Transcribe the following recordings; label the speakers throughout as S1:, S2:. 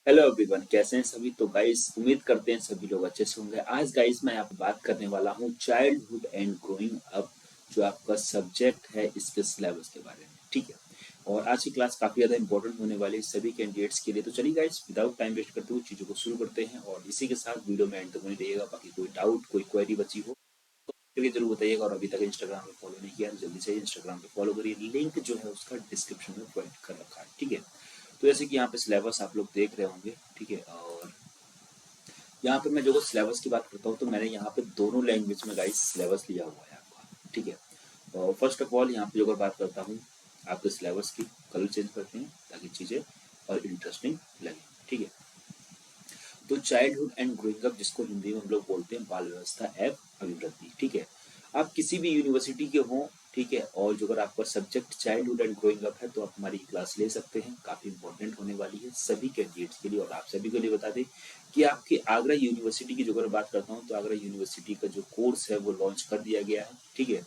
S1: Hello everyone, कैसे हैं सभी। तो गाइस उम्मीद करते हैं सभी लोग अच्छे से होंगे। आज गाइस मैं यहाँ पे बात करने वाला हूँ चाइल्डहुड एंड ग्रोइंग अप, जो आपका सब्जेक्ट है इसके सिलेबस के बारे में। ठीक है, और आज की क्लास काफ़ी ज़्यादा इंपॉर्टेंट होने वाली है सभी कैंडिडेट्स के लिए। तो चलिए गाइस विदाउट टाइम वेस्ट करते हुए चीज़ों को शुरू करते हैं, और इसी के साथ वीडियो में एंड तक बने रहिएगा। बाकी कोई डाउट कोई क्वेरी बची हो तो करके जरूर बताइएगा। और अभी तक इंस्टाग्राम पे फॉलो नहीं किया तो जल्दी से इंस्टाग्राम पे फॉलो करिए, लिंक जो है उसका डिस्क्रिप्शन में प्रोवाइड कर रखा है। ठीक है, तो जैसे कि यहाँ पे सिलेबस आप लोग देख रहे होंगे। ठीक है, और यहाँ पे मैं जो सिलेबस की बात करता हूँ तो मैंने यहाँ पे दोनों लैंग्वेज में गाइस सिलेबस लिया हुआ है आपका। ठीक है, और फर्स्ट ऑफ ऑल यहाँ पे अगर बात करता हूँ आपके सिलेबस की, कलर चेंज करते हैं ताकि चीज़ें और इंटरेस्टिंग लगे। ठीक है, तो चाइल्डहुड एंड ग्रोइंग अप, जिसको हिंदी में हम लोग बोलते हैं बाल व्यवस्था एवं अभिवृद्धि। ठीक है, आप किसी भी यूनिवर्सिटी के हों, ठीक है, और जो अगर आपका subject childhood and growing up है तो आप हमारी क्लास ले सकते हैं। काफ़ी इंपॉर्टेंट होने वाली है सभी कैंडिडेट्स के लिए। और आप सभी के लिए बता दें कि आपकी आगरा यूनिवर्सिटी की जो अगर बात करता हूँ तो आगरा यूनिवर्सिटी का जो कोर्स है वो लॉन्च कर दिया गया है। ठीक है,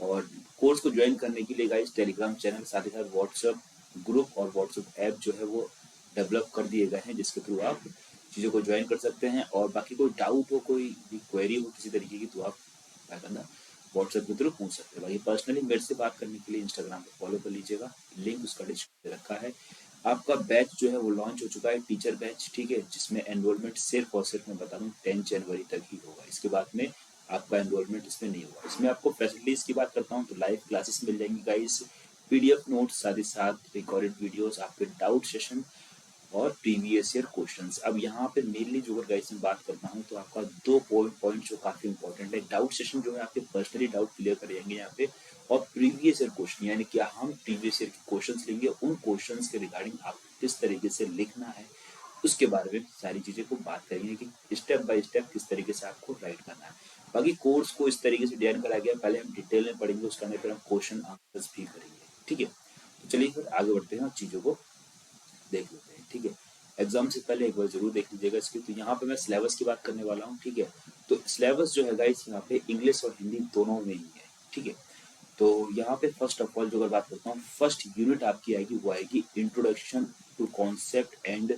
S1: और कोर्स को ज्वाइन करने के लिए गाइस टेलीग्राम चैनल, साथ ही साथ व्हाट्सएप ग्रुप और व्हाट्सएप ऐप जो है वो डेवलप कर दिए गए हैं, जिसके थ्रू आप चीज़ों को ज्वाइन कर सकते हैं। और बाकी कोई डाउट हो, कोई भी क्वेरी हो किसी तरीके की, तो आप क्या करना, व्हाट्सएप के थ्रू पूछ सकते हैं। बाकी पर्सनली मेरे से बात करने के लिए इंस्टाग्राम पे फॉलो कर लीजिएगा, लिंक उसका डिस्क्रिप्शन में रखा है। आपका बैच जो है वो लॉन्च हो चुका है, टीचर बैच। ठीक है, जिसमें एनरोलमेंट सिर्फ और सिर्फ मैं बता दूँ 10 जनवरी तक ही होगा। इसके बाद में आपका एनरोलमेंट इसमें नहीं होगा। इसमें आपको फैसिलिटीज़ की बात करता हूँ तो लाइव क्लासेस मिल जाएंगी गाइस, पीडीएफ नोट्स, साथ ही साथ रिकॉर्डेड वीडियोस, आपके डाउट सेशन और प्रीवियस ईयर क्वेश्चंस। अब यहाँ पे मेनली जो अगर गाइस मैं बात करता हूँ तो आपका दो पॉइंट जो काफी इंपॉर्टेंट है, डाउट सेशन जो है आपके पर्सनली डाउट क्लियर करेंगे यहाँ पे, और प्रीवियस ईयर क्वेश्चन, यानी कि हम प्रीवियस ईयर के क्वेश्चंस लेंगे, उन क्वेश्चंस के रिगार्डिंग आप किस तरीके से लिखना है उसके बारे में सारी चीजें को बात करेंगे कि स्टेप बाय स्टेप किस तरीके से आपको राइट करना है। बाकी कोर्स को इस तरीके से डिजाइन करा गया, पहले हम डिटेल में पढ़ेंगे, उसके अंदर फिर हम क्वेश्चन आंसर्स भी करेंगे। ठीक है, तो चलिए फिर आगे बढ़ते हैं और चीजों को देख लेते हैं। ठीक है, एग्जाम से पहले एक बार जरूर देख लीजिएगा इसकी। तो यहाँ पे मैं सिलेबस की बात करने वाला हूँ। ठीक है, तो सिलेबस जो है गाइस यहाँ पे इंग्लिश और हिंदी दोनों में ही है। ठीक है, तो यहाँ पे फर्स्ट ऑफ ऑल जो अगर बात करता हूँ, फर्स्ट यूनिट आपकी आएगी वो आएगी introduction to concept and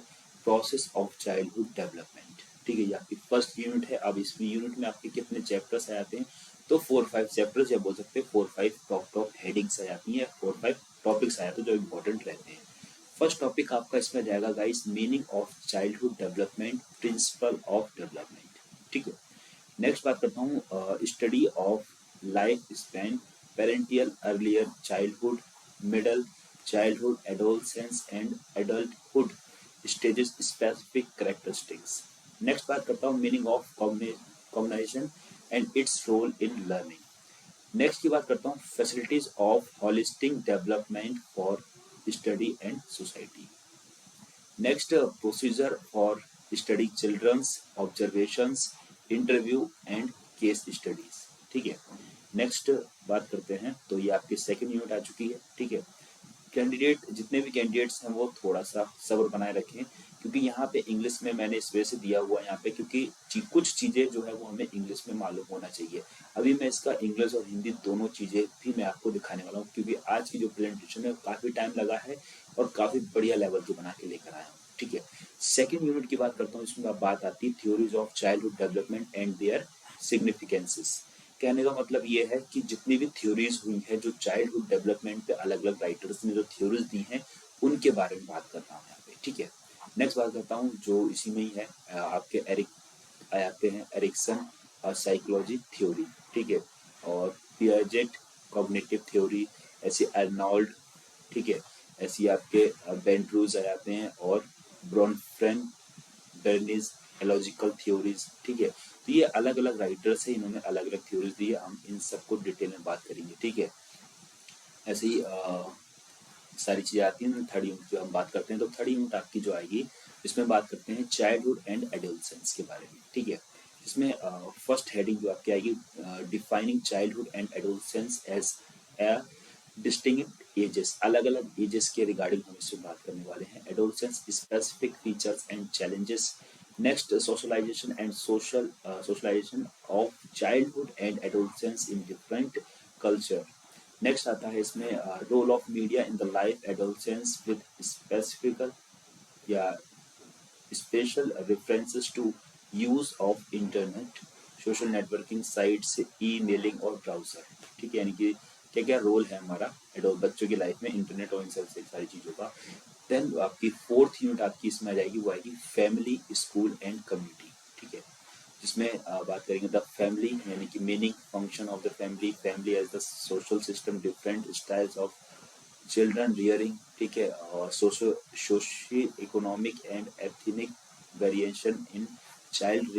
S1: process of childhood development. ठीक है, ये आपकी फर्स्ट यूनिट है। अब इस यूनिट में आपके कितने चैप्टर्स आ जाते हैं, तो 4-5 चैप्टर्स, या बोल सकते हैं 4-5 टॉप हेडिंग्स आ जाती हैं, 4-5 टॉपिक्स आ जाते हैं जो इम्पोर्टेंट रहते हैं। फर्स्ट टॉपिक आपका इसमें जाएगा guys, meaning of childhood development, principle of development. ठीक है, नेक्स्ट बात करता हूँ study of life span, prenatal earlier childhood, middle childhood, adolescence and adulthood stages, specific characteristics. Next बात करता हूँ meaning of cognition and its role in learning. Next की बात करता हूँ facilities of holistic development for study and society. Next procedure for study childrens, observations, interview and case studies. ठीक है, next बात करते हैं, तो ये आपकी सेकेंड यूनिट आ चुकी है। ठीक है, कैंडिडेट जितने भी कैंडिडेट्स हैं वो थोड़ा सा सब्र बनाए रखें, क्योंकि यहाँ पे इंग्लिश में मैंने इस वजह से दिया हुआ है यहाँ पे, क्योंकि कुछ चीज़ें जो है वो हमें इंग्लिश में मालूम होना चाहिए। अभी मैं इसका इंग्लिश और हिंदी दोनों चीज़ें भी मैं आपको दिखाने वाला हूँ, क्योंकि आज की जो प्रेजेंटेशन है काफ़ी टाइम लगा है और काफ़ी बढ़िया लेवल की बना के लेकर आया हूँ। ठीक है, सेकेंड यूनिट की बात करता हूँ, इसमें बात आती है theories of childhood development and their significances. कहने का मतलब ये है कि जितनी भी थ्योरीज हुई है जो चाइल्डहुड डेवलपमेंट पे अलग अलग राइटर्स ने जो थ्योरीज दी हैं उनके बारे में बात कर रहा हूँ यहाँ पे। ठीक है, नेक्स्ट बात करता हूँ जो इसी में ही है, आपके एरिक आते हैं एरिक्सन साइकोलॉजी थ्योरी। ठीक है, और पियाजेट कॉग्निटिव थ्योरी, ऐसे अर्नोल्ड। ठीक है, ऐसी आपके बेंड्रूज आ जाते हैं, और ब्रॉनफ्रेन, बर्निज एलॉजिकल थ्योरीज। ठीक है, तो ये अलग अलग राइटर्स है, इन्होंने अलग अलग थ्योरीज दी है, हम इन सबको डिटेल में बात करेंगे। ठीक है, ऐसे ही सारी चीज़ें आती हैं। थर्ड यूनिट जो हम बात करते हैं, तो थर्ड यूनिट आपकी जो आएगी इसमें बात करते हैं चाइल्डहुड एंड एडोलसेंस के बारे में। ठीक है, इसमें फर्स्ट हेडिंग जो आपकी आएगी, defining childhood and adolescence as a distinct ages, अलग अलग एजेस के रिगार्डिंग हम इसमें बात करने वाले हैं। Adolescence specific features and challenges. Next socialization and socialization of childhood and adolescence in different culture. Next आता है इसमें role of media in the life adolescence with specific या special references to use of internet, social networking sites, emailing और browser. ठीक है, यानी कि क्या क्या रोल है हमारा एडल्ट बच्चों की लाइफ में इंटरनेट और इन सब से सारी चीज़ों का। देन आपकी फोर्थ यूनिट आपकी इसमें आ जाएगी, वो आएगी फैमिली, स्कूल एंड कम्युनिटी। ठीक है, जिसमें बात करेंगे द फैमिली, यानी कि meaning, function of the family, family as the social system, different styles of children rearing. ठीक है, और socio economic and ethnic variation in child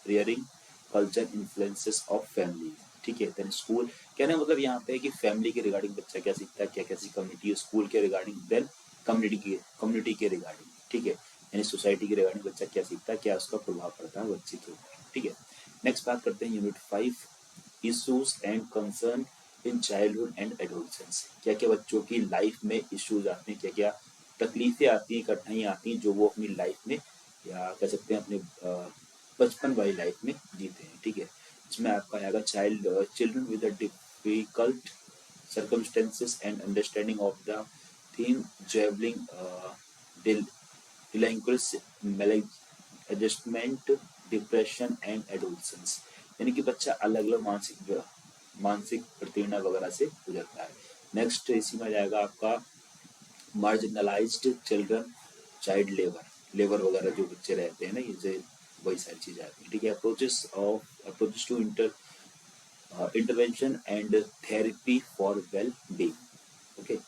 S1: rearing, culture influences of family. ठीक है, देन स्कूल, कहने का मतलब यहाँ पे है कि फैमिली के रिगार्डिंग बच्चा क्या सीखता है, क्या कैसी कम्युनिटी है, स्कूल के रिगार्डिंग, देन कम्युनिटी के रिगार्डिंग। ठीक है, यानी सोसाइटी के रिगार्डिंग बच्चा क्या सीखता है, क्या उसका प्रभाव पड़ता है बच्चे के ऊपर। ठीक है, नेक्स्ट बात करते हैं unit 5, issues and concern in childhood and adolescence. क्या क्या बच्चों की लाइफ में इश्यूज आते हैं, क्या क्या तकलीफें आती हैं, कठिनाइयाँ आती हैं जो वो अपनी लाइफ में या कह सकते हैं अपने बचपन वाली लाइफ में जीते हैं। ठीक है, इसमें आपका आएगा children with difficult circumstances and understanding of the theme javelin delinquency, maladjustment, depression and adolescence. यानी कि बच्चा अलग अलग मानसिक प्रतीक्षा वगैरह से गुजरता है। नेक्स्ट इसी में जाएगा आपका मार्जिनलाइज्ड चिल्ड्रन, चाइल्ड लेबर वगैरह जो बच्चे रहते हैं ना, ये वही सारी चीजें आती हैं। ठीक है, approaches to intervention and therapy for well being. Okay,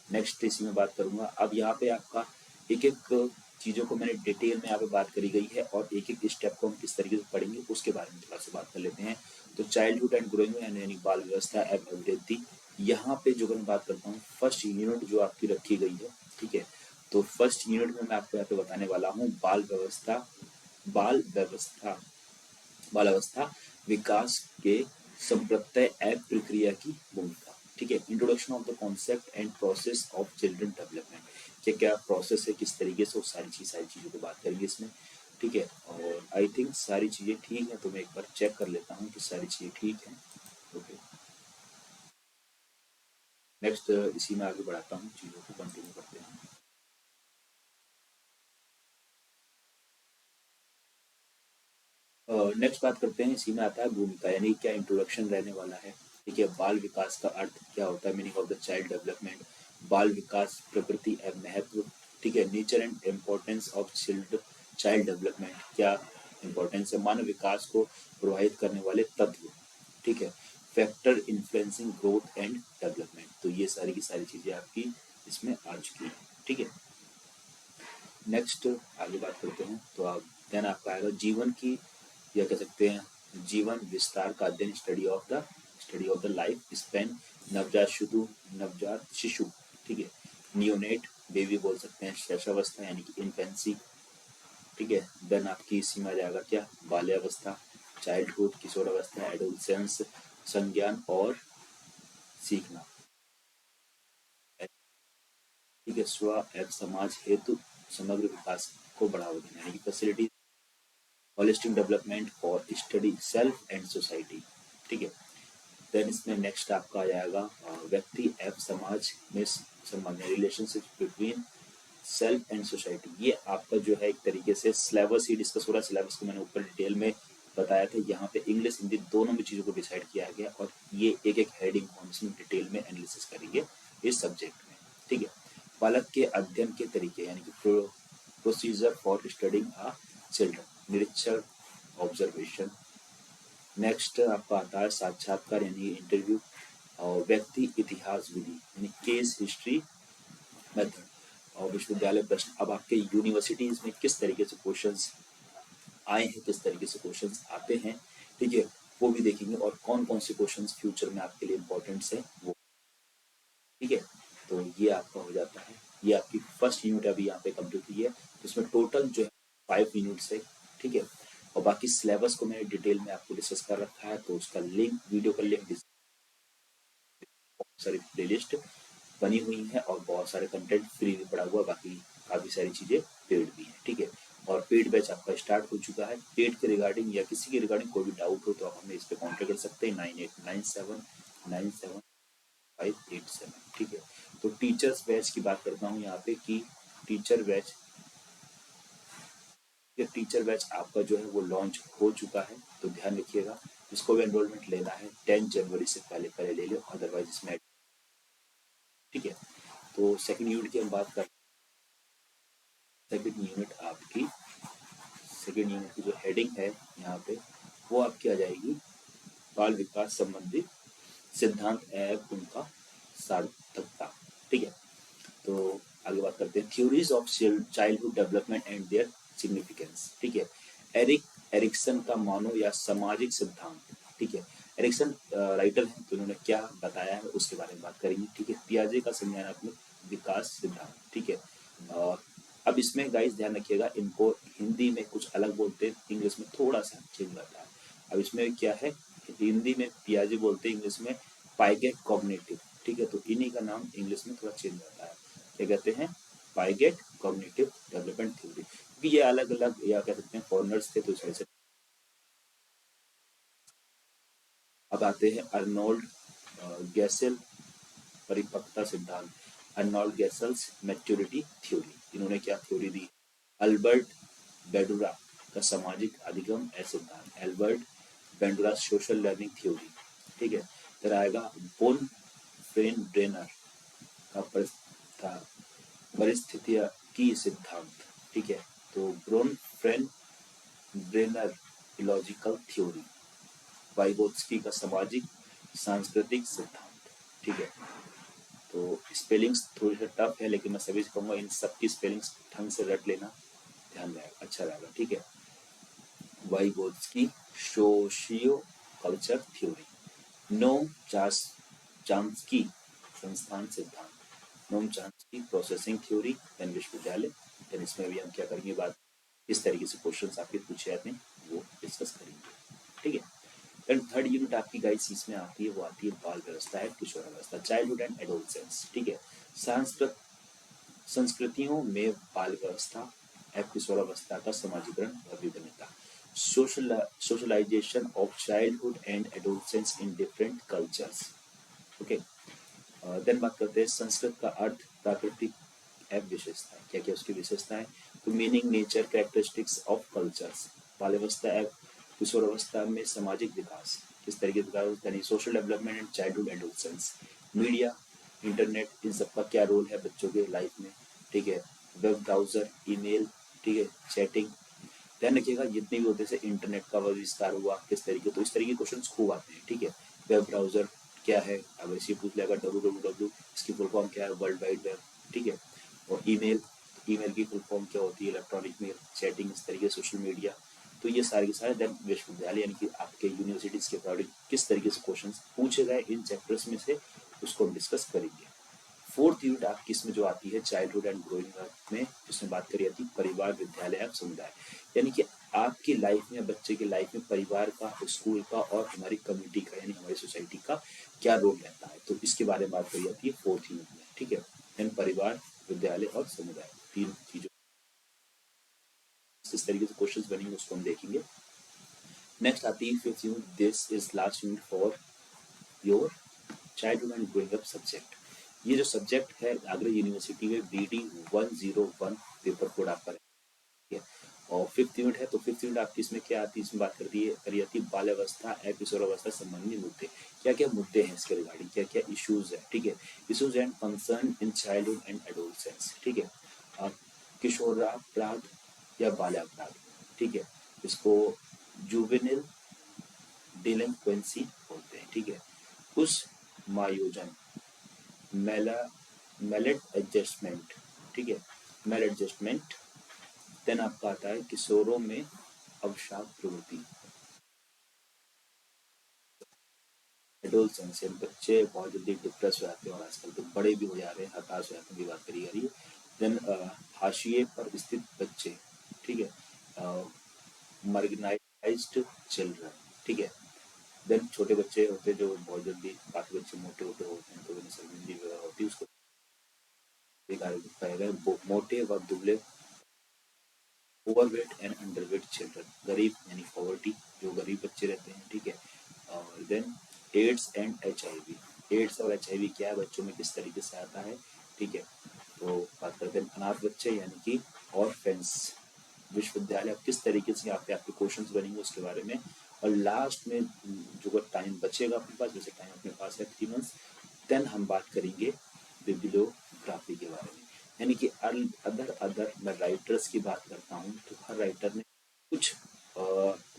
S1: next इसी में बात करूंगा। अब यहाँ पे आपका एक एक चीज़ों को मैंने डिटेल में यहाँ पे बात करी गई है और एक एक स्टेप को हम किस तरीके से पढ़ेंगे उसके बारे में थोड़ा सा बात कर लेते हैं। तो चाइल्डहुड एंड ग्रोइंग यानी बाल व्यवस्था एवं अभिवृद्धि, यहाँ पे जो मैं बात करता हूँ फर्स्ट यूनिट जो आपकी रखी गई है। ठीक है, तो फर्स्ट यूनिट में मैं आपको यहाँ पे बताने वाला हूँ बाल व्यवस्था बाल अवस्था विकास के संप्रत्यय एवं प्रक्रिया की भूमिका। ठीक है, introduction of the concept and process of children development, क्या क्या प्रोसेस है, किस तरीके से, वो सारी चीज़ों की बात करेंगे इसमें। ठीक है, और आई थिंक सारी चीज़ें ठीक है, तो मैं एक बार चेक कर लेता हूँ कि सारी चीज़ें ठीक हैं। ओके, नेक्स्ट इसी में आगे बढ़ाता हूँ, चीज़ों को कंटिन्यू करते हैं। नेक्स्ट बात करते हैं, इसी में आता है भूमिका, यानी क्या इंट्रोडक्शन रहने वाला है। ठीक है, बाल विकास का अर्थ क्या होता है, meaning of the child development, बाल विकास प्रकृति एवं महत्व। ठीक है, nature and importance of child development, क्या इंपॉर्टेंस है, मानव विकास को प्रभावित करने वाले तत्व। ठीक है, factor influencing growth and development, तो ये सारी की सारी चीजें आपकी इसमें आ चुकी हैं। ठीक है, नेक्स्ट आगे बात करते हैं। तो आप देन आपका आएगा जीवन की, या कह सकते हैं जीवन विस्तार का अध्ययन, study of the life span, नवजात शिशु। ठीक है, नियोनेट बेबी बोल सकते हैं, शैशवावस्था यानी कि इन्फेंसी। ठीक है, देन आपकी इसी में आ जाएगा क्या, बाल्यावस्था, चाइल्डहुड, किशोरावस्था, एडोलसेंस, संज्ञान और सीखना। ठीक है, स्व एवं समाज हेतु समग्र विकास को बढ़ावा देना, यानी कि facility holistic development for study self and society. ठीक है, देन इसमें नेक्स्ट आपका आ जाएगा व्यक्ति एवं समाज में संबंध, relationship between self and society. ये आपका जो है एक तरीके से सिलेबस ही डिस्कस हो रहा है। सिलेबस को मैंने ऊपर डिटेल में बताया था, यहाँ पे इंग्लिश हिंदी दोनों में चीज़ों को डिसाइड किया गया और ये एक एक हेडिंग को हम इसमें डिटेल में एनालिसिस करेंगे इस सब्जेक्ट में। ठीक है, बालक के अध्ययन के तरीके, यानी कि procedure for studying a children, निरीक्षण, ऑब्जर्वेशन। नेक्स्ट आपका आता है साक्षात्कार यानी इंटरव्यू, और व्यक्ति इतिहास विधि यानी केस हिस्ट्री मेथड, और विश्वविद्यालय प्रश्न। अब आपके यूनिवर्सिटीज में किस तरीके से क्वेश्चंस आए हैं, किस तरीके से क्वेश्चंस आते हैं, ठीक है, वो भी देखेंगे, और कौन कौन से क्वेश्चंस फ्यूचर में आपके लिए इंपॉर्टेंट है वो। ठीक है, तो ये आपका हो जाता है, ये आपकी फर्स्ट यूनिट अभी यहाँ पे कंप्लीट हुई है। तो इसमें टोटल जो है 5 यूनिट्स है। ठीक है, और बाकी सिलेबस को मैंने डिटेल में आपको डिस्कस कर रखा है, तो उसका लिंक, वीडियो का लिंक, बहुत सारी प्लेलिस्ट बनी हुई है और बहुत सारे कंटेंट फ्री भी पड़ा हुआ, बाकी काफ़ी सारी चीज़ें पेड भी हैं। ठीक है, और पेड बैच आपका स्टार्ट हो चुका है। पेड के रिगार्डिंग या किसी के रिगार्डिंग कोई भी डाउट हो तो आप हमें इस पर कॉन्टेक्ट कर सकते हैं, 9897975587। ठीक है, तो टीचर्स बैच की बात करता हूँ यहाँ पे कि टीचर बैच ये टीचर बैच आपका जो है वो लॉन्च हो चुका है, तो ध्यान रखिएगा। जिसको भी एनरोलमेंट लेना है 10 जनवरी से पहले पहले ले लो, अदरवाइज इसमें, ठीक है। तो सेकंड यूनिट की हम बात कर, सेकंड यूनिट आपकी, सेकंड यूनिट की जो हेडिंग है यहाँ पे वो आपकी आ जाएगी बाल विकास संबंधित सिद्धांत एवं उनका सार्थकता, ठीक है। तो आगे बात करते हैं theories of childhood development and their significance, ठीक है। एरिक्सन का मानव या सामाजिक सिद्धांत, ठीक है। एरिक्सन राइटर हैं, तो उन्होंने क्या बताया है उसके बारे में बात करेंगे, ठीक है। पियाजे का संज्ञानात्मक विकास सिद्धांत, ठीक है। अब इसमें गाइस ध्यान रखिएगा, इनको हिंदी में कुछ अलग बोलते हैं, इंग्लिश में थोड़ा सा चेंज रहता है। अब इसमें क्या है, हिंदी में पियाजे बोलते हैं, इंग्लिश में पाइगेट कॉग्निटिव, ठीक है। तो इन्हीं का नाम इंग्लिश में थोड़ा चेंज रहता है, क्या कहते हैं, पाइगेट कॉग्निटिव डेवलपमेंट थ्योरी, क्योंकि ये अलग अलग या कह सकते हैं फॉरनर्स थे, तो इस वजह से। अब आते हैं अर्नोल्ड गैसेल परिपक्वता सिद्धांत, अर्नोल्ड गैसेल्स मैच्योरिटी थ्योरी, इन्होंने क्या थ्योरी दी। अल्बर्ट बेंडुरा का सामाजिक अधिगम सिद्धांत, एल्बर्ट बेंडुरा सोशल लर्निंग थ्योरी, ठीक है। फिर आएगा बोन फ्रेन ब्रेनर का परिस्थितिकी सिद्धांत, ठीक है। तो Bronfenbrenner logical theory, Vygotsky का सामाजिक सांस्कृतिक सिद्धांत, ठीक है। तो स्पेलिंग्स थोड़ी सा टफ है, लेकिन मैं सभी से कहूँगा इन सबकी स्पेलिंग्स ढंग से रट लेना, ध्यान रहेगा, अच्छा रहेगा, ठीक है। वाइगोत्स्की सोशियो कल्चर थ्योरी, नोम चाम्स्की संस्थान सिद्धांत, नोम चाम्स्की प्रोसेसिंग थ्योरी, देन विश्वविद्यालय, देन इसमें भी हम क्या करेंगे बात, इस तरीके से क्वेश्चंस आपके पूछे जाते हैं वो डिस्कस करेंगे, ठीक है। देन थर्ड यूनिट आपकी गाइस इसमें आती है, वो आती है बाल व्यवस्था है किशोरावस्था, चाइल्डहुड एंड एडोलसेंस, ठीक है। संस्कृतियों में बाल व्यवस्था एवं किशोरावस्था का समाजीकरण व विभिन्नता, socialization of childhood and adolescence in different cultures, okay. Then बात करते हैं संस्कृत का अर्थ, प्राकृतिक एवं विशेषताएं, क्या क्या उसकी विशेषताएं, तो meaning, nature, characteristics of cultures, बाल्यावस्था एवं किशोरावस्था में सामाजिक विकास, किस तरीके का विकास, यानी social development and childhood adolescence, media, internet, इन सबका क्या रोल है बच्चों के लाइफ में, ठीक है। वेब ब्राउजर, ईमेल, ठीक है, चैटिंग, ध्यान रखिएगा जितने भी होते हैं इंटरनेट का विस्तार हुआ किस तरीके, तो इस तरीके के क्वेश्चन खूब आते हैं, ठीक है। वेब ब्राउजर क्या है, अब ऐसे पूछ लेगा www, इसकी फुल फॉर्म क्या है, वर्ल्ड वाइड वेब, ठीक है। और ईमेल, ईमेल की फुल फॉर्म क्या होती है, इलेक्ट्रॉनिक मेल, चैटिंग, इस तरीके सोशल मीडिया, तो ये सारे के सारे। देन विश्वविद्यालय यानी कि आपके यूनिवर्सिटीज के अकॉर्डिंग किस तरीके से क्वेश्चन पूछे गए इन चैप्टर्स में से, उसको हम डिस्कस करेंगे। फोर्थ यूनिट आपकी इसमें जो आती है चाइल्डहुड एंड ग्रोइंग अप में, जिसमें बात करी जाती है परिवार, विद्यालय एवं समुदाय, यानी कि आपकी लाइफ में, बच्चे की लाइफ में परिवार का, स्कूल का और हमारी कम्युनिटी का यानी हमारी सोसाइटी का क्या रोल रहता है, तो इसके बारे में बात करी जाती है फोर्थ यूनिट में, ठीक है। यानी परिवार, विद्यालय और समुदाय, तीन चीजों, इस तरीके से क्वेश्चंस बनेंगे उसको हम देखेंगे। नेक्स्ट आती है fifth unit, this is last unit for your childhood and growing up subject. ये जो सब्जेक्ट है आगरा यूनिवर्सिटी में BD 101 पेपर कोड आपका है, और फिफ्थ यूनिट है, तो फिफ्थ यूनिट आपकी इसमें क्या आती है, इसमें बात करती है करी जाती है बाल्यावस्था एवं किशोरावस्था संबंधी मुद्दे, क्या क्या मुद्दे हैं इसके रिगार्डिंग, क्या क्या इश्यूज है, ठीक है। Issues and concern in childhood and adolescence, ठीक है। किशोरापराध या बाल्यापराध, ठीक है, इसको जुवेनिल डिलिंक्वेंसी बोलते हैं, ठीक है। उस मायोजन, मेला मेलेट एडजस्टमेंट, ठीक है, मेल एडजस्टमेंट। देन आपका आता है किशोरों में अवसाद प्रवृत्ति, एडोलसेंस, बच्चे बहुत जल्दी डिप्रेस हो जाते हैं और आजकल तो बड़े भी हो जा रहे हैं, हताश हो जाते हैं, बात करी जा रही है। देन हाशिए पर स्थित बच्चे, ठीक है, मार्गिनाइज्ड चिल्ड्रन, ठीक है। देन छोटे बच्चे होते हैं जो बहुत जल्दी, काफी बच्चे मोटे होते होते हैं, तो उन्हें शर्मिंदगी वगैरह होती है, उसको मोटे व दुबले, ओवरवेट एंड अंडरवेट चिल्ड्रन, गरीब यानी पॉवर्टी, जो गरीब बच्चे रहते हैं, ठीक है। और then AIDS and HIV, AIDS और HIV क्या है बच्चों में, किस तरीके से आता है, ठीक है। तो बात करते हैं अनाथ बच्चे यानी कि ऑर्फेंस, विश्वविद्यालय किस तरीके से यहाँ पे आपके क्वेश्चंस बनेंगे उसके बारे में, और लास्ट में जो टाइम बचेगा अपने पास, जैसे टाइम अपने पास है 3 मंथ्स, देन हम बात करेंगे बिब्लियोग्राफी के बारे में। यानी कि अदर मैं राइटर्स की बात करता हूँ तो हर राइटर ने कुछ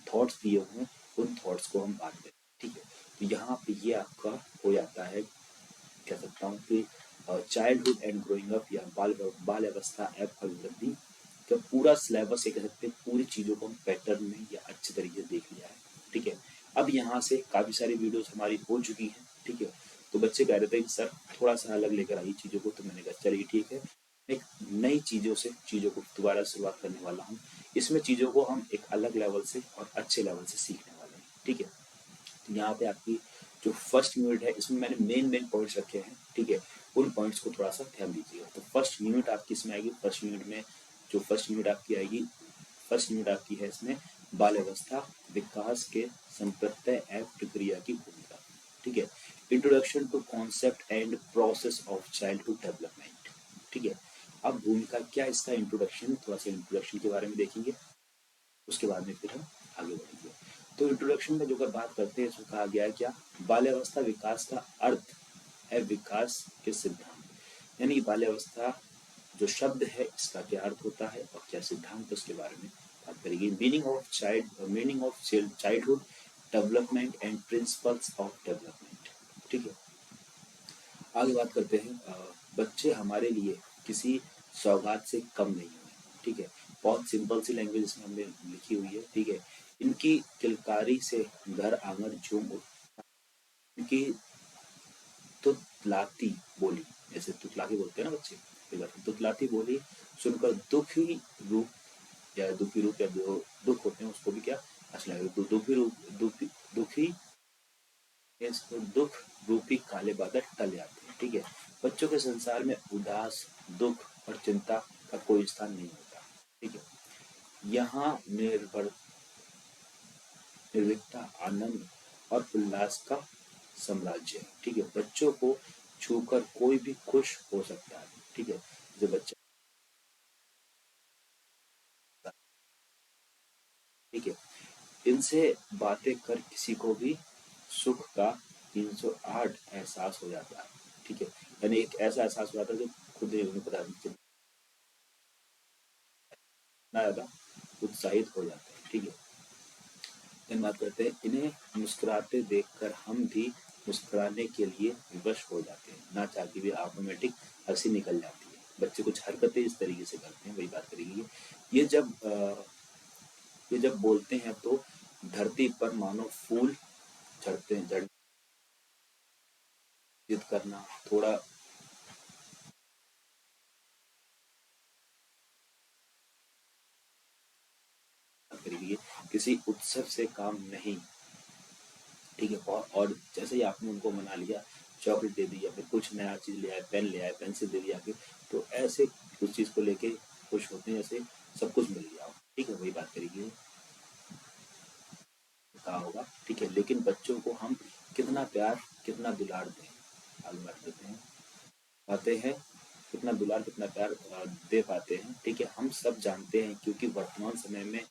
S1: थॉट्स दिए हुए हैं, उन थॉट्स को हम बात करें, ठीक है। तो यहाँ पे ये आपका हो जाता है, कह सकता हूँ कि चाइल्डहुड एंड ग्रोइंग अप या बाल अवस्था एवं अभिवृद्धि का पूरा सिलेबस, ये कह सकते हैं पूरी चीज़ों को हम पैटर्न में या अच्छे तरीके से देख लिया है, ठीक है। अब यहाँ से काफ़ी सारी वीडियोस हमारी हो चुकी हैं, ठीक है। तो बच्चे कह रहे थे कि सर थोड़ा सा अलग लेकर आइए चीज़ों को, तो मैंने कहा चलिए ठीक है, एक नई चीज़ों से चीज़ों को दोबारा शुरुआत करने वाला हूँ। इसमें चीज़ों को हम एक अलग लेवल से और अच्छे लेवल से सीखने वाले हैं, ठीक है। तो यहाँ पे आपकी जो फर्स्ट यूनिट है इसमें मैंने मेन पॉइंट्स रखे हैं, ठीक है। उन पॉइंट्स को थोड़ा सा ध्यान दीजिएगा। तो फर्स्ट यूनिट आपकी इसमें आएगी, फर्स्ट यूनिट में जो फर्स्ट यूनिट आपकी आएगी, फर्स्ट यूनिट आपकी है इसमें बाल अवस्था विकास के संप्रत्यय एवं प्रक्रिया की भूमिका, ठीक है। Introduction to concept and process of childhood development, ठीक है। अब भूमिका क्या इसका, इंट्रोडक्शन, थोड़ा सा इंट्रोडक्शन के बारे में देखेंगे, उसके बाद में फिर हम आगे बढ़ेंगे। तो इंट्रोडक्शन में जो अगर बात करते हैं इसमें कहा गया है क्या, बाल्यावस्था विकास का अर्थ है विकास के सिद्धांत। यानी बाल्यावस्था जो शब्द है इसका क्या अर्थ होता है और क्या सिद्धांत है उसके बारे में बात करेंगे। Meaning of childhood development and principles of development, ठीक है। आगे बात करते हैं, बच्चे हमारे लिए किसी सौगात से कम नहीं हुए, ठीक है। बहुत सिंपल सी लैंग्वेज इसमें हमने लिखी हुई है, ठीक है। इनकी किलकारी से घर आंगन झूम उठा, इनकी तुतलाती बोली, जैसे तुतलाती बोलते हैं ना बच्चे, तुतलाती बोली सुनकर दुखी रूप या जो दुख होते हैं उसको भी क्या अच्छा लगेगा, दुखी इसको दुख रूपी काले बादल टल जाते हैं, ठीक है। बच्चों के संसार में उदास, दुख और चिंता का कोई स्थान नहीं होता, ठीक है। यहाँ निर्भीकता, आनंद और उल्लास का साम्राज्य है, ठीक है। बच्चों को छूकर कोई भी खुश हो सकता है, ठीक है। जो बच्चा, ठीक है, इनसे बातें कर किसी को भी सुख का 308 एहसास हो जाता है, ठीक है। यानी एक ऐसा एहसास हो जाता है जो खुद ही उन्हें पता नहीं चलता, इतना ज्यादा उत्साहित हो जाता है, ठीक है। फिर बात करते हैं, इन्हें मुस्कुराते देखकर हम भी मुस्कुराने के लिए विवश हो जाते हैं, ना चाहते भी ऑटोमेटिक हंसी निकल जाती है। बच्चे कुछ हरकतें इस तरीके से करते हैं, वही बात करेंगे। ये जब ये जब बोलते हैं तो धरती पर मानो फूल झड़ते हैं, झड़ जिद करना थोड़ा करेंगे, किसी उत्सव से काम नहीं, ठीक है। और जैसे ही आपने उनको मना लिया, चॉकलेट दे दी या फिर कुछ नया चीज ले आए, पेन ले आए, पेंसिल दे दिया फिर, तो ऐसे उस चीज को लेके खुश होते हैं जैसे सब कुछ मिल गया हो, ठीक है। वही बात करेंगे, कहा होगा, ठीक है। लेकिन बच्चों को हम कितना प्यार कितना दुलार दें, आगे बात करते हैं, पाते हैं, कितना दुलार कितना प्यार दे पाते हैं, ठीक है। हम सब जानते हैं क्योंकि वर्तमान समय में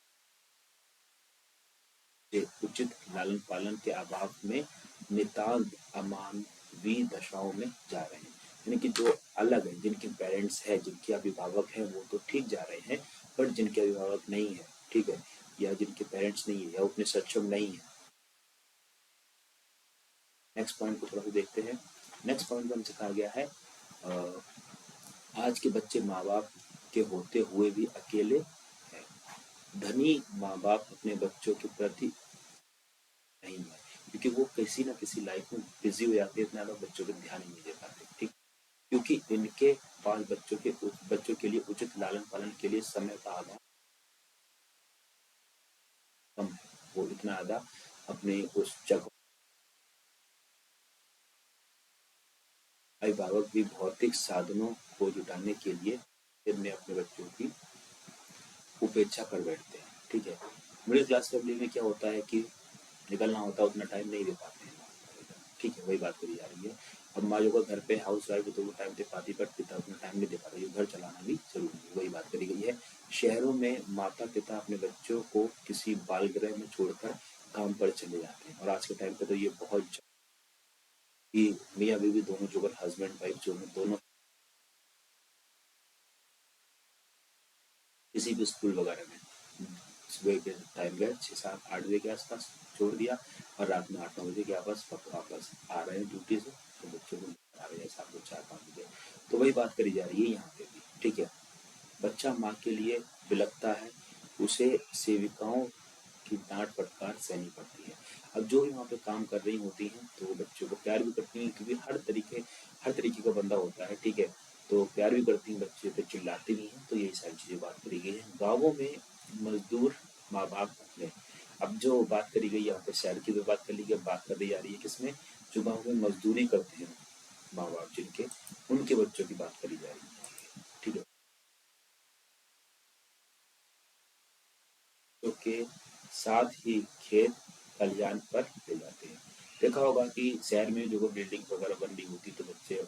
S1: उचित लालन पालन के अभाव में नितांत अमानवीय दशाओं में जा रहे हैं। यानी कि जो अलग है, जिनके पेरेंट्स है, जिनके अभिभावक हैं, वो तो ठीक जा रहे हैं, पर जिनके अभिभावक नहीं है, ठीक है, या जिनके पेरेंट्स नहीं है या उतने सक्षम नहीं है। नेक्स्ट पॉइंट को थोड़ा सा देखते हैं। नेक्स्ट पॉइंट में हमसे कहा गया है, आज के बच्चे माँ बाप के होते हुए भी अकेले हैं। धनी माँ बाप अपने बच्चों के प्रति नहीं है, क्योंकि वो किसी ना किसी लाइफ में बिजी हो जाते हैं, इतना ज्यादा बच्चों पे ध्यान नहीं दे पाते, ठीक। क्योंकि इनके पास बच्चों के लिए उचित लालन पालन के लिए समय का अभाव कम है। वो इतना ज्यादा अपने उस जगह, अभिभावक भी भौतिक साधनों को जुटाने के लिए में अपने बच्चों की उपेक्षा कर बैठते हैं, ठीक है। मिडिल क्लास फैमिली में क्या होता है कि निकलना होता है, उतना टाइम नहीं दे पाते हैं, ठीक है। वही बात करी जा रही है। अब माँ जो का घर पे हाउस वाइफ तो वो टाइम दे पाती, बट पिता अपना टाइम नहीं दे पाता, ये घर चलाना भी जरूरी है, वही बात करी गई है। शहरों में माता पिता अपने बच्चों को किसी बाल गृह में छोड़कर काम पर चले जाते हैं, और आज के टाइम पे तो ये बहुत कि मियाँ बीवी दोनों जो हस्बैंड वाइफ जो है दोनों किसी भी स्कूल वगैरह में सुबह के टाइम गए 6 7 8 बजे के आसपास छोड़ दिया, और रात में 8 9 बजे के आसपास वापस आ रहे हैं ड्यूटी से, तो बच्चों को आ रहे हैं 7 4 5 बजे। तो वही बात करी जा रही है यहाँ पे भी, ठीक है। बच्चा माँ के लिए बिलखता है, उसे सेविकाओं की डांट फटकार सहनी पड़ती है। अब जो भी वहाँ पे काम कर रही होती हैं तो वो बच्चों को प्यार भी करती हैं, क्योंकि हर तरीके का बंदा होता है, ठीक है। तो प्यार भी करती हैं, बच्चे पे चिल्लाती भी हैं, तो यही सारी चीज़ें बात करी गई है। गाँवों में मजदूर माँ बाप अपने, अब जो बात करी गई यहाँ पे शहर की भी बात कर ली गई, बात कर दी जा रही है किसमें, जो गाँव में मजदूरी करते हैं माँ बाप जिनके, उनके बच्चों की बात करी जा रही है, ठीक है। बच्चों के साथ ही खेत खलिहान पर ले जाते हैं। देखा होगा कि शहर में जो बिल्डिंग वगैरह बन रही होती तो बच्चे,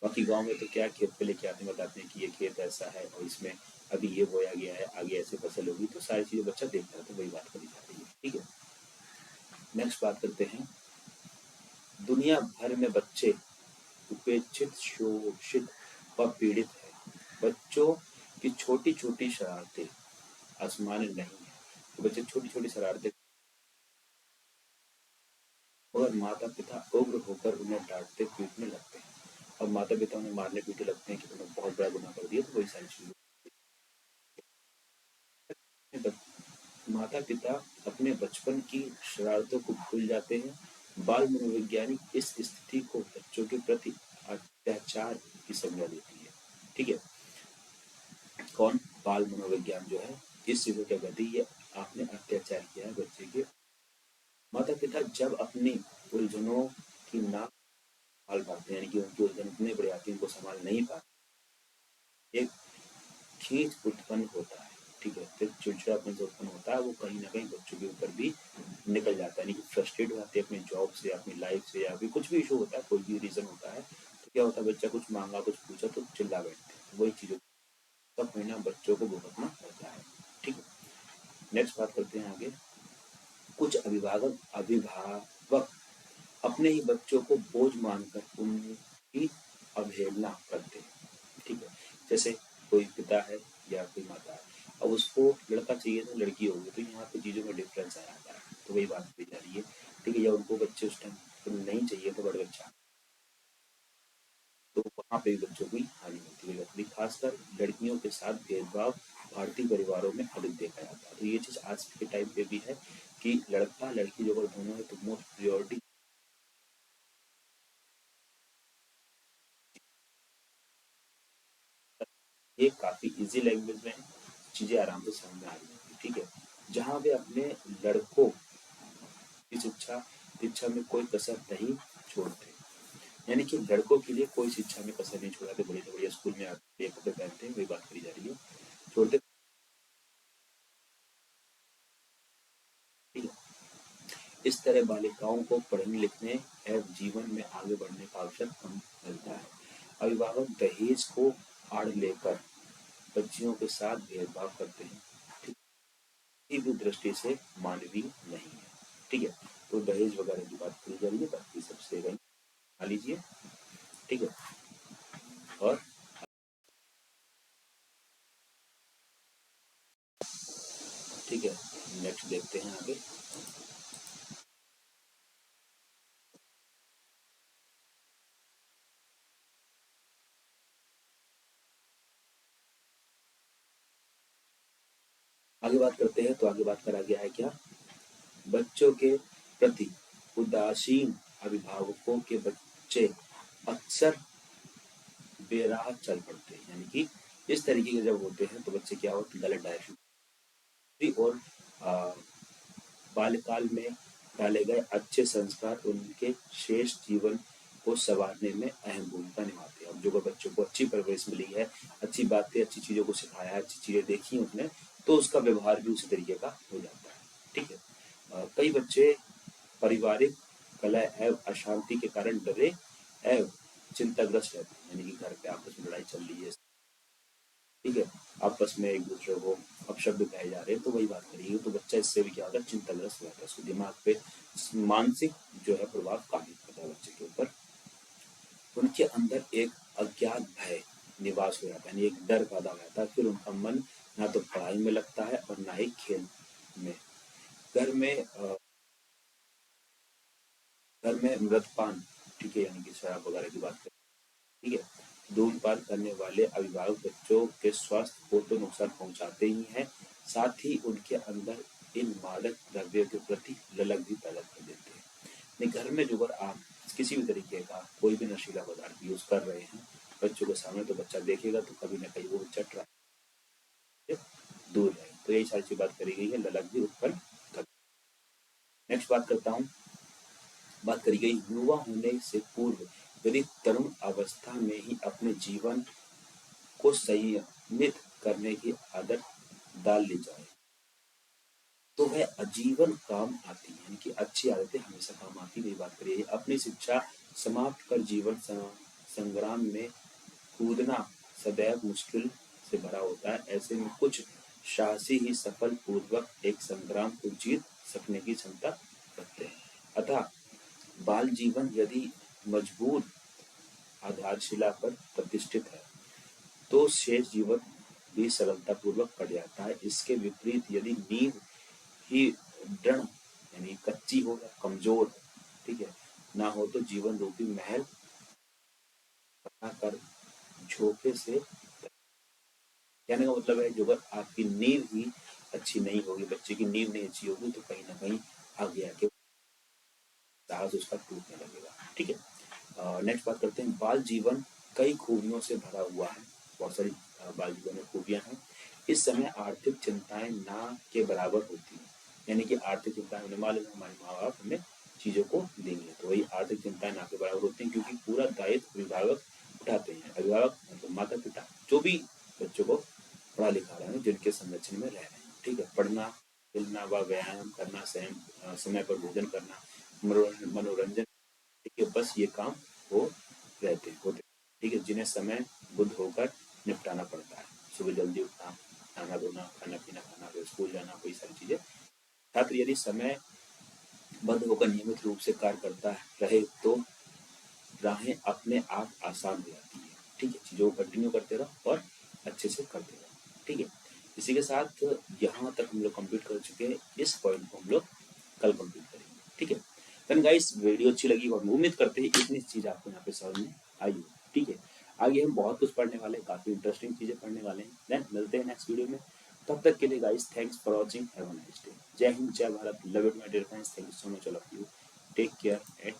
S1: बाकी गांव में तो क्या खेत पे लेके आते हैं, बताते हैं कि ये खेत ऐसा है और इसमें अभी ये बोया गया है, आगे ऐसे फसल होगी, तो सारी चीजें बच्चा देखता है, तो वही बात करी जा रही है, ठीक है। नेक्स्ट बात करते हैं, दुनिया भर में बच्चे उपेक्षित, शोषित और पीड़ित है। बच्चों की छोटी छोटी शरारतें आसमानी नहीं है, तो बच्चे छोटी छोटी शरारतें, मगर माता पिता उग्र होकर उन्हें डांटते पीटने लगते हैं, और माता पिता उन्हें मारने पीटने लगते हैं कि तुमने बहुत बड़ा गुनाह कर दिया, तो वही सारी चीजें। माता पिता अपने बचपन की शरारतों को भूल जाते हैं। बाल मनोवैज्ञानिक इस स्थिति को बच्चों के प्रति अत्याचार की संज्ञा देती है, ठीक है। कौन? बाल मनोविज्ञान जो है इस चीज को क्या कहती है, ये आपने अत्याचार किया है बच्चे के। माता पिता जब अपनी उलझनों की ना संभाल पाते हैं, यानी कि उनकी उलझन इतने बड़े आती है उनको संभाल नहीं पाते, एक खींच उत्पन्न होता है, ठीक है। फिर चिड़चिड़ापन जो उत्पन्न होता है वो कहीं ना कहीं बच्चों के ऊपर भी निकल जाता है, यानी कि फ्रस्ट्रेट हो जाते हैं अपनी जॉब से, अपनी लाइफ से, या फिर कुछ भी इशू होता है, कोई भी रीजन होता है, तो क्या होता है बच्चा कुछ मांगा कुछ पूछा तो चिल्ला बैठते हैं, तो वही चीजों का परिणाम बच्चों को भुगतना पड़ता है, ठीक है। नेक्स्ट बात करते हैं आगे। कुछ अभिभावक अभिभावक अपने ही बच्चों को बोझ मानकर उनकी अवहेलना करते हैं, ठीक है। जैसे कोई पिता है या कोई माता है, अब उसको लड़का चाहिए तो लड़की होगी, तो यहाँ पे चीज़ों में डिफरेंस आ जाता है, तो वही बात कही जा रही है, ठीक है। या उनको बच्चे उस टाइम नहीं चाहिए तो बड़े बच्चा, तो वहाँ पे भी बच्चों की हानि होती है, अपनी खासकर लड़कियों के साथ भेदभाव भारतीय परिवारों में अधिक देखा जाता है, तो ये चीज़ आज के टाइम पे भी है कि लड़का लड़की जो अगर दोनों है तो मोस्ट प्रियोरिटी, ये काफी इजी लैंग्वेज में चीजें आराम से समझ में आ रही हैं, ठीक है। जहाँ वे अपने लड़कों की शिक्षा में कोई कसर नहीं छोड़ते, यानी कि लड़कों के लिए कोई शिक्षा में कसर नहीं छोड़ाते, बड़े से बड़े स्कूल में आते कपड़े पहनते हैं, वही बात करी जा रही है, छोड़ते, ठीक है। इस तरह बालिकाओं को पढ़ने लिखने एवं जीवन में आगे बढ़ने का अवसर कम मिलता है। अभिभावक दहेज को आड़ लेकर बच्चियों के साथ भेदभाव करते हैं, किसी भी दृष्टि से मानवीय नहीं है, ठीक है। तो दहेज वगैरह की बात करी जा रही है, बाकी सबसे मान लीजिए, ठीक है। और ठीक है, नेक्स्ट देखते हैं आगे। आगे बात करते हैं, तो आगे बात करा गया है क्या, बच्चों के प्रति उदासीन अभिभावकों के बच्चे अक्सर बेराह चल पड़ते हैं, यानी कि इस तरीके के जब होते हैं तो बच्चे क्या होते हैं, गलत डायरेक्शन, और बाल्यकाल में डाले गए अच्छे संस्कार उनके शेष जीवन को संवारने में अहम भूमिका निभाते हैं। अब जो बच्चों को अच्छी परवरिश मिली है, अच्छी बातें अच्छी चीज़ों को सिखाया है, अच्छी चीज़ें देखी उसने, तो उसका व्यवहार भी उसी तरीके का हो जाता है, ठीक है। कई बच्चे पारिवारिक कलह एवं अशांति के कारण डरे एवं चिंताग्रस्त रहते हैं, यानी कि घर पे आपस में लड़ाई चल रही है, ठीक है, आपस में एक दूसरे को अपशब्द कहे जा रहे हैं, तो वही बात करिए, तो बच्चा इससे भी क्या होता है, चिंताग्रस्त रहता है, उसके दिमाग पे मानसिक जो है प्रभाव काफी पड़ता है बच्चे के ऊपर। उनके अंदर एक अज्ञात भय निवास हो जाता है, यानी एक डर पैदा हो जाता है, फिर उनका मन ना तो पढ़ाई में लगता है और ना ही खेल में। घर में मृतपान, ठीक है, यानी कि शराब वगैरह की बात करें, ठीक है, धूम्रपान करने वाले अभिभावक बच्चों के स्वास्थ्य को तो नुकसान पहुंचाते ही हैं, साथ ही उनके अंदर इन मादक द्रव्यों के प्रति ललक भी पैदा कर देते हैं। नहीं, घर में जो अगर आप किसी भी तरीके का कोई भी नशीला पदार्थ यूज कर रहे हैं बच्चों के सामने, तो बच्चा देखेगा तो कभी ना कहीं वो चट रहा है, दूर रहे, तो यही सारी चीज बात करी गई है, ललक भी उत्पन्न कर। नेक्स्ट बात करी गई युवा होने से पूर्व यदि तरुण अवस्था में ही अपने जीवन को संयमित करने की आदत डाल ली जाए तो वह आजीवन काम आती है, यानी कि अच्छी आदतें हमेशा काम आती है। बात करिए अपनी शिक्षा समाप्त कर जीवन संग्राम में कूदना सदैव मुश्किल से भरा होता है, ऐसे में कुछ साहसी ही सफल पूर्वक एक संग्राम को जीत सकने की क्षमता रखते हैं। अतः बाल जीवन यदि मजबूत आधारशिला पर प्रतिष्ठित है तो शेष जीवन भी सरलता पूर्वक कट जाता है। इसके विपरीत यदि नींव ही दृढ़ यानी कच्ची हो या कमजोर, ठीक है, ना हो तो जीवन रूपी महल कर झोंके से, कहने का मतलब है जो अगर आपकी नींव ही अच्छी नहीं होगी, बच्चे की नींव नहीं अच्छी होगी, तो कहीं ना कहीं आगे आके साहस उसका टूटने लगेगा, ठीक है। नेक्स्ट बात करते हैं, बाल जीवन कई खूबियों से भरा हुआ है, बहुत सारी बाल जीवन में खूबियां हैं। इस समय आर्थिक चिंताएं ना के बराबर होती हैं, यानी कि आर्थिक चिंताएं होने वाले हमारे माँ बाप हमें चीजों को देंगे, तो वही आर्थिक चिंताएं ना के बराबर होती हैं, क्योंकि पूरा दायित्व अभिभावक उठाते हैं। अभिभावक मतलब माता पिता जो भी बच्चों को पढ़ा लिखा रहे हैं, जिनके संरक्षण में रह रहे हैं, ठीक है, पढ़ना, खेलना व व्यायाम करना, समय पर भोजन करना, मनोरंजन, ठीक है, बस ये काम हो होते, ठीक है, जिन्हें समय बुद्ध होकर निपटाना पड़ता है। सुबह जल्दी उठना, खाना धोना, खाना पीना खाना, फिर स्कूल जाना, कोई सारी चीजें। छात्र यदि समय बद्ध होकर नियमित रूप से कार्य करता रहे तो राहें अपने आप आसान हो जाती है, ठीक है, चीजों को कंटिन्यू करते रहो और अच्छे से करते रहो, ठीक है। इसी के साथ यहाँ तक हम लोग कंप्लीट कर चुके हैं, इस पॉइंट को हम लोग कल कंप्लीट करेंगे, ठीक है। देन गाइस वीडियो अच्छी लगी और उम्मीद करते हैं इतनी चीज आपको यहाँ पे समझ में आई हो, ठीक है। आगे हम बहुत कुछ पढ़ने वाले हैं, काफी इंटरेस्टिंग चीजें पढ़ने वाले हैं। देन मिलते हैं नेक्स्ट वीडियो में, तब तक के लिए guys thanks for watching, have a nice day. जय हिंद, जय Bharat, love it my dear friends, thank you so much all of you, take care and